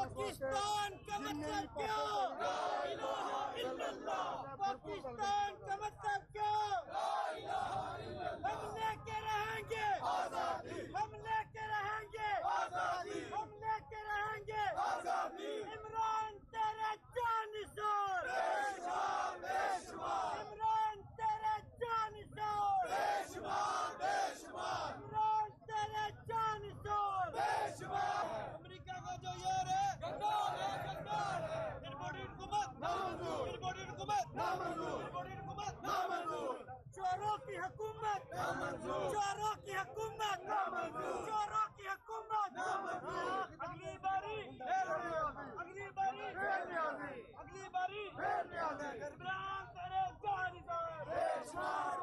पाकिस्तान का मतलब क्या? ला इलाहा इल्लल्लाह। पाकिस्तान का मतलब क्या? ला इलाहा इल्लल्लाह। हम लेके रहेंगे आजादी, हम लेके रहेंगे आजादी, हम लेके रहेंगे आजादी। इमरान तेरे जानिसार, बेशुमार बेशुमार। इमरान तेरे जानिसार, बेशुमार बेशुमार। इमरान तेरे जानिसार, बेशुमार। अमेरिका का जो यार है गद्दार है, गद्दार है। निर्मोही हुकूमत नामंजूर, निर्मोही हुकूमत नामंजूर, निर्मोही हुकूमत नामंजूर। चोरों की हुकूमत नामंजूर, चोरों की हुकूमत नामंजूर, चोरों की हुकूमत नामंजूर। अगली बारी अगली बारी अगली बारी इमरान तेरे जानिसार, बेशुमार।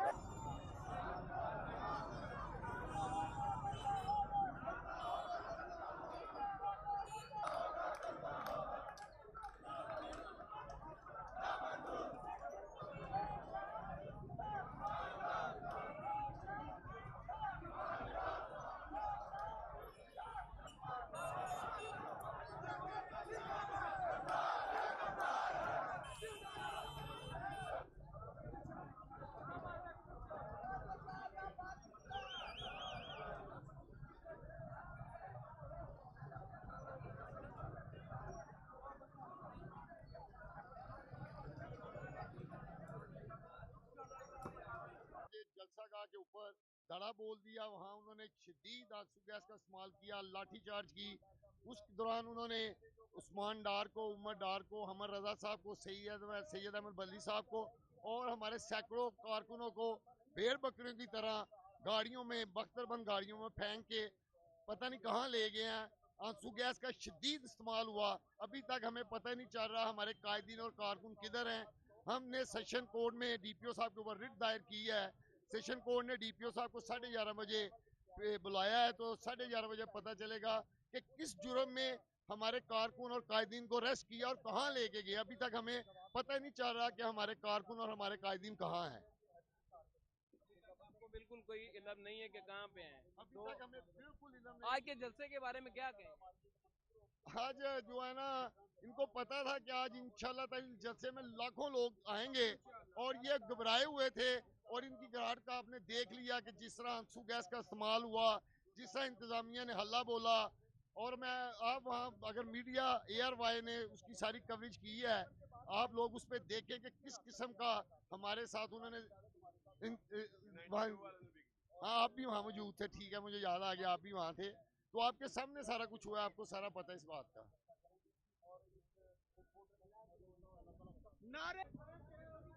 जलसागाह के ऊपर धड़ा बोल दिया, वहाँ उन्होंने शदीद आंसू गैस का इस्तेमाल किया, लाठी चार्ज की। उस दौरान उन्होंने उस्मान डार को, उमर डार को, हमर रजा साहब को, सैयद अहमद बल्ली साहब को और हमारे सैकड़ों कारकुनों को भेड़ बकरियों की तरह गाड़ियों में, बख्तरबंद गाड़ियों में फेंक के पता नहीं कहाँ ले गए हैं। आंसू गैस का शदीद इस्तेमाल हुआ। अभी तक हमें पता नहीं चल रहा हमारे कायदीन और कारकुन किधर हैं। हमने सेशन कोर्ट में डीपीओ साहब के ऊपर रिट दायर की है। सेशन कोर्ट ने डीपीओ साहब को 11:30 बजे बुलाया है, तो 11:30 बजे पता चलेगा कि किस जुर्म में हमारे कारकुन और कायदीन को अरेस्ट किया और कहाँ लेके गए। अभी तक हमें पता ही नहीं चल रहा कि हमारे कारकुन और हमारे कायदीन कहाँ हैं। आपको बिल्कुल कोई इल्म नहीं है कि कहाँ पे हैं? अभी तो तक हमें बिल्कुल इल्म नहीं। आज के जलसे के बारे में क्या कहें? आज जो है ना, इनको पता था कि आज इंशाल्लाह ताला जलसे में लाखों लोग आएंगे और ये घबराए हुए थे। और इनकी घबराहट का आपने देख लिया कि जिस तरह आंसू गैस का इस्तेमाल हुआ, जिस तरह इंतजामिया ने हल्ला बोला। और मैं आप वहाँ अगर मीडिया एयर वाई ने उसकी सारी कवरेज की है, आप लोग उस पर देखें कि किस किस्म का हमारे साथ उन्होंने हाँ, आप भी वहाँ मौजूद थे, ठीक है, मुझे याद आ गया, आप भी वहाँ थे। तो आपके सामने सारा कुछ हुआ, आपको सारा पता है इस बात का। नारे